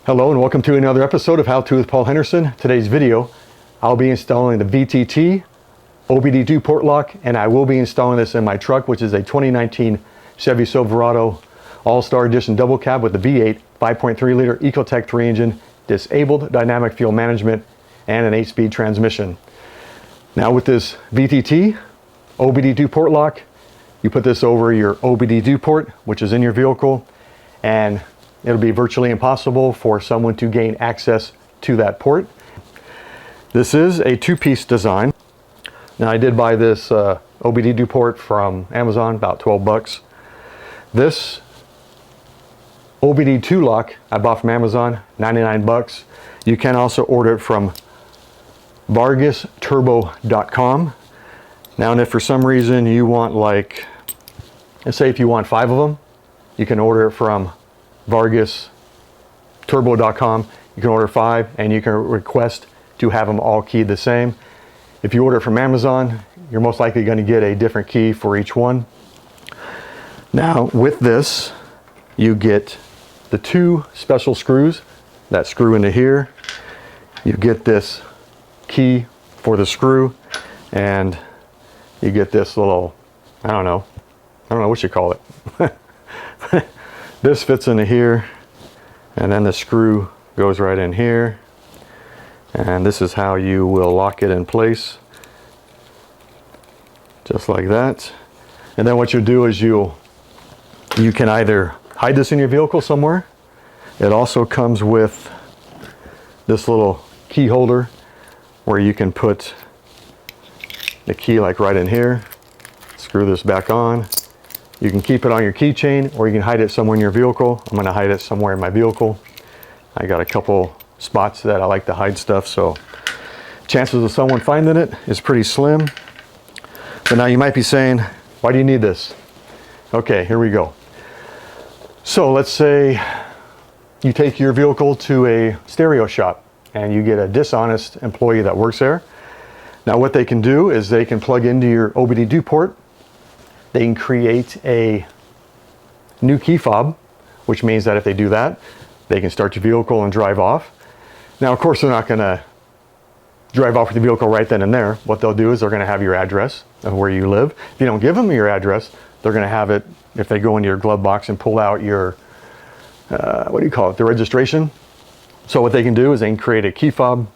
Hello and welcome to another episode of How To with Paul Henderson. Today's video, I'll be installing the VTT OBD-2 port lock, and I will be installing this in my truck, which is a 2019 Chevy Silverado All-Star Edition double cab with the V8 5.3 liter Ecotec 3 engine, disabled dynamic fuel management, and an 8-speed transmission. Now with this VTT OBD-2 port lock, you put this over your OBD-2 port, which is in your vehicle, and it'll be virtually impossible for someone to gain access to that port. This is a two-piece design. Now I did buy this OBD-2 port from Amazon, about 12 bucks. This OBD-2 lock I bought from Amazon, 99 bucks. You can also order it from VargasTurbo.com. Now, and if for some reason you want, like, let's say if you want 5 of them, you can order it from VargasTurbo.com. You can order 5 and you can request to have them all keyed the same. If you order from Amazon, you're most likely going to get a different key for each one. Now with this, you get the 2 special screws that screw into here. You get this key for the screw, and you get this little, I don't know what you call it. This fits into here, and then the screw goes right in here, and this is how you will lock it in place, just like that. And then what you'll do is you can either hide this in your vehicle somewhere. It also comes with this little key holder where you can put the key like right in here, screw this back on. You can keep it on your keychain, or you can hide it somewhere in your vehicle. I'm going to hide it somewhere in my vehicle. I got a couple spots that I like to hide stuff, so chances of someone finding it is pretty slim. But now you might be saying, why do you need this? Okay, here we go. So let's say you take your vehicle to a stereo shop and you get a dishonest employee that works there. Now what they can do is they can plug into your OBD-2 port. They can create a new key fob, which means that if they do that, they can start your vehicle and drive off. Now, of course, they're not going to drive off with the vehicle right then and there. What they'll do is they're going to have your address of where you live. If you don't give them your address, they're going to have it if they go into your glove box and pull out your, what do you call it, the registration. So what they can do is they can create a key fob,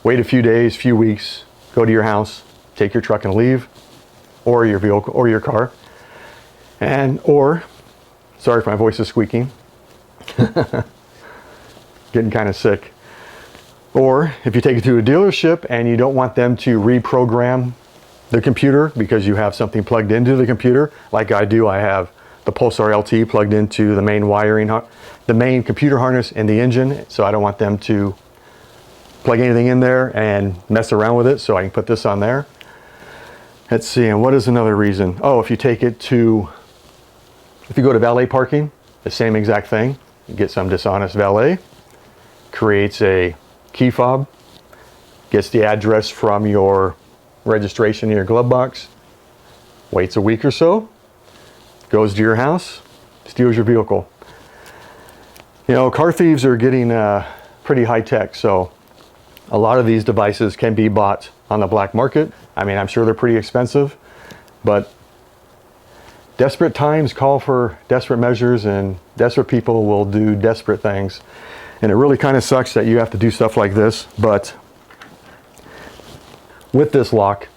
wait a few days, few weeks, go to your house, take your truck and leave, or your vehicle or your car, or sorry if my voice is squeaking, getting kind of sick. Or if you take it to a dealership and you don't want them to reprogram the computer because you have something plugged into the computer, like I do. I have the Pulsar LT plugged into the main wiring, the main computer harness in the engine, so I don't want them to plug anything in there and mess around with it, so I can put this on there. Let's see, and what is another reason? Oh, if you go to valet parking, the same exact thing. You get some dishonest valet, creates a key fob, gets the address from your registration in your glove box, waits a week or so, goes to your house, steals your vehicle. You know, car thieves are getting pretty high tech, so a lot of these devices can be bought on the black market. I mean, I'm sure they're pretty expensive, but desperate times call for desperate measures, and desperate people will do desperate things. And it really kind of sucks that you have to do stuff like this, but with this lock,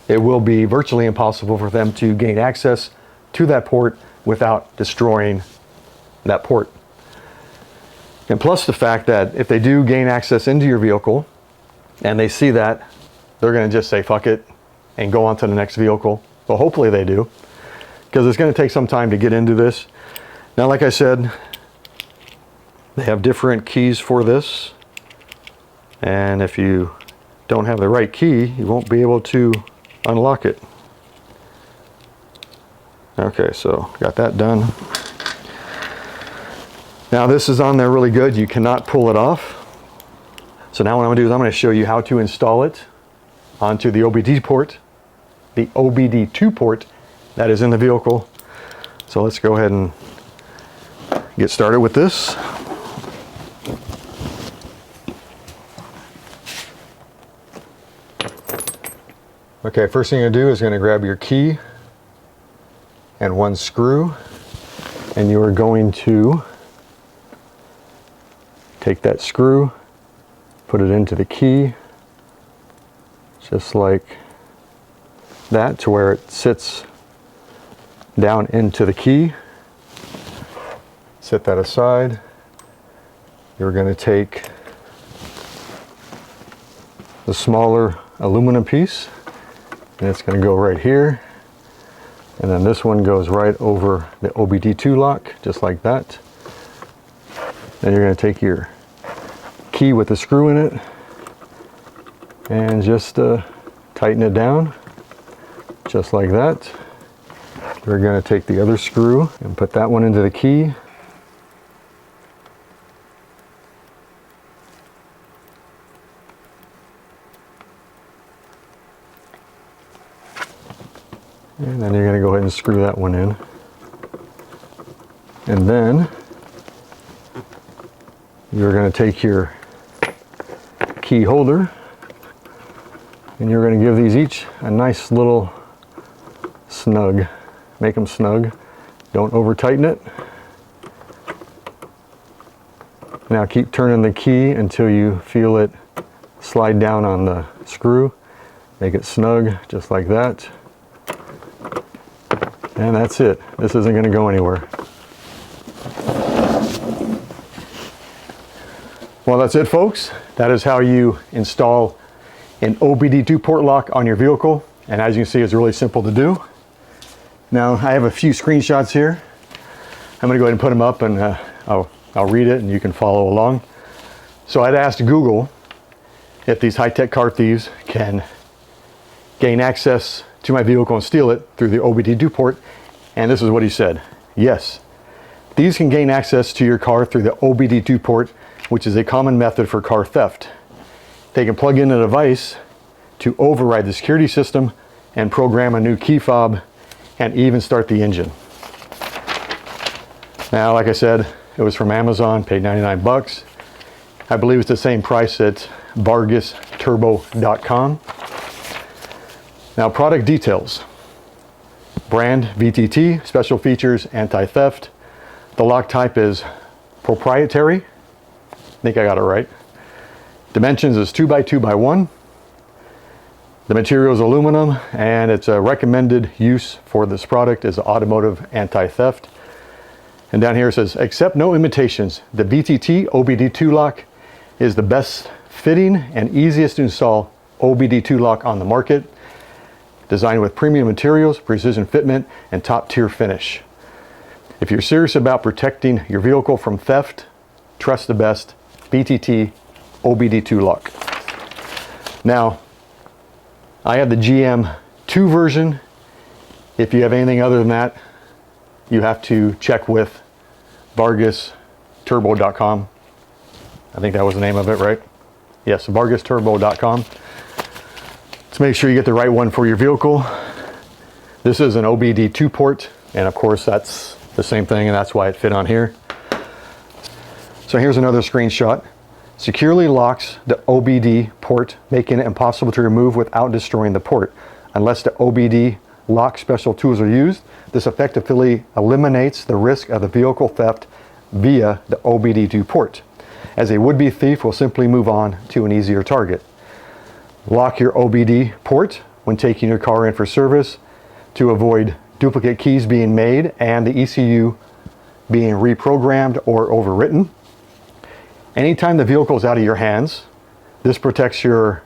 it will be virtually impossible for them to gain access to that port without destroying that port. And plus the fact that if they do gain access into your vehicle and they see that, they're going to just say fuck it and go on to the next vehicle. Well, hopefully they do, because it's going to take some time to get into this. Now, like I said, they have different keys for this, and if you don't have the right key, you won't be able to unlock it. Okay, so got that done. Now this is on there really good. You cannot pull it off. So now what I'm going to do is I'm going to show you how to install it onto the OBD port, the OBD-2 port that is in the vehicle. So let's go ahead and get started with this. Okay, first thing you're gonna do is gonna grab your key and one screw, and you are going to take that screw, put it into the key, just like that, to where it sits down into the key. Set that aside. You're going to take the smaller aluminum piece, and it's going to go right here, and then this one goes right over the OBD2 lock, just like that. Then you're going to take your key with the screw in it and just tighten it down, just like that. We're going to take the other screw and put that one into the key. And then you're going to go ahead and screw that one in. And then you're going to take your key holder and you're going to give these each a nice little snug. Make them snug. Don't over tighten it. Now keep turning the key until you feel it slide down on the screw. Make it snug, just like that. And that's it. This isn't going to go anywhere. Well, that's it, folks. That is how you install an OBD2 port lock on your vehicle. And as you can see, it's really simple to do. Now, I have a few screenshots here. I'm going to go ahead and put them up, and I'll read it and you can follow along. So I'd asked Google if these high-tech car thieves can gain access to my vehicle and steal it through the OBD2 port, and this is what he said. Yes, thieves can gain access to your car through the OBD2 port, which is a common method for car theft. They can plug in a device to override the security system and program a new key fob and even start the engine. Now, like I said, it was from Amazon, paid 99 bucks. I believe it's the same price at VargasTurbo.com. Now, product details. Brand, VTT, special features, anti-theft. The lock type is proprietary. I think I got it right. Dimensions is 2x2x1. The material is aluminum, and it's a recommended use for this product is automotive anti-theft. And down here it says, accept no imitations. The VTT OBD2 lock is the best fitting and easiest to install OBD2 lock on the market. Designed with premium materials, precision fitment, and top-tier finish. If you're serious about protecting your vehicle from theft, trust the best VTT OBD2 lock. Now, I have the GM 2 version. If you have anything other than that, you have to check with VargasTurbo.com. I think that was the name of it, right? Yes, VargasTurbo.com. To make sure you get the right one for your vehicle. This is an OBD2 port, and of course that's the same thing, and that's why it fit on here. So here's another screenshot. Securely locks the OBD port, making it impossible to remove without destroying the port. Unless the OBD lock special tools are used, this effectively eliminates the risk of the vehicle theft via the OBD2 port, as a would-be thief will simply move on to an easier target. Lock your OBD port when taking your car in for service to avoid duplicate keys being made and the ECU being reprogrammed or overwritten. Anytime the vehicle is out of your hands, this protects your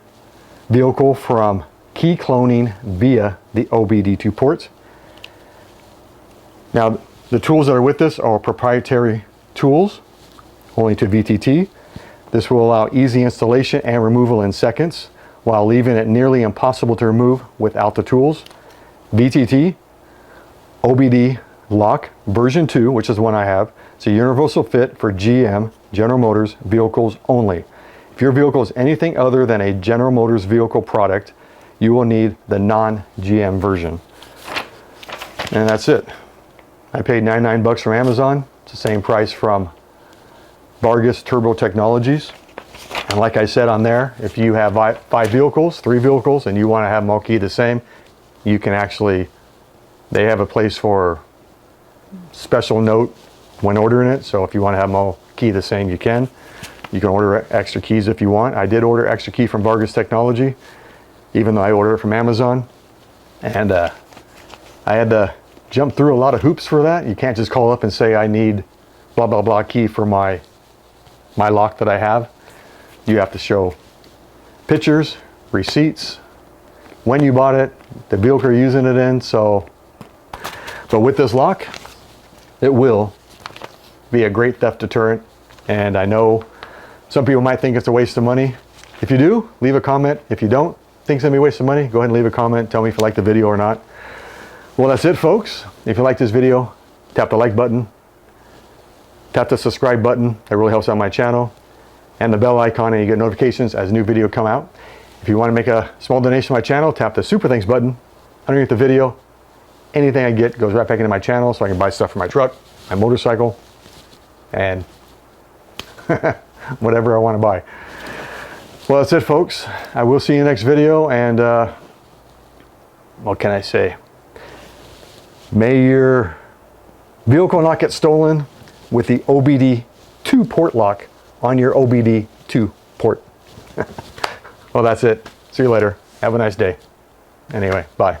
vehicle from key cloning via the OBD2 port. Now, the tools that are with this are proprietary tools, only to VTT. This will allow easy installation and removal in seconds, while leaving it nearly impossible to remove without the tools. VTT OBD lock version 2, which is the one I have, it's a universal fit for GM, General Motors vehicles only. If your vehicle is anything other than a General Motors vehicle product, you will need the non-GM version. And that's it. I paid 99 bucks from Amazon. It's the same price from Vargas Turbo Technologies. And like I said on there, if you have 3 vehicles, and you want to have them all keyed the same, you can actually, they have a place for special note when ordering it. So if you want to have them all keyed the same, you can. You can order extra keys if you want. I did order extra key from Vargas Technology, even though I ordered it from Amazon. And I had to jump through a lot of hoops for that. You can't just call up and say, I need blah, blah, blah key for my lock that I have. You have to show pictures, receipts, when you bought it, the vehicle you're using it in. So, but with this lock, it will be a great theft deterrent. And I know some people might think it's a waste of money. If you do, leave a comment. If you don't think it's gonna be a waste of money, go ahead and leave a comment. Tell me if you like the video or not. Well, that's it, folks. If you like this video, tap the like button, tap the subscribe button. That really helps out my channel. And the bell icon, and you get notifications as new video come out. If you want to make a small donation to my channel, tap the Super Thanks button underneath the video. Anything I get goes right back into my channel so I can buy stuff for my truck, my motorcycle, and whatever I want to buy. Well, that's it, folks. I will see you in the next video, and what can I say? May your vehicle not get stolen with the OBD-2 port lock on your OBD-2 port. Well, that's it. See you later. Have a nice day. Anyway, bye.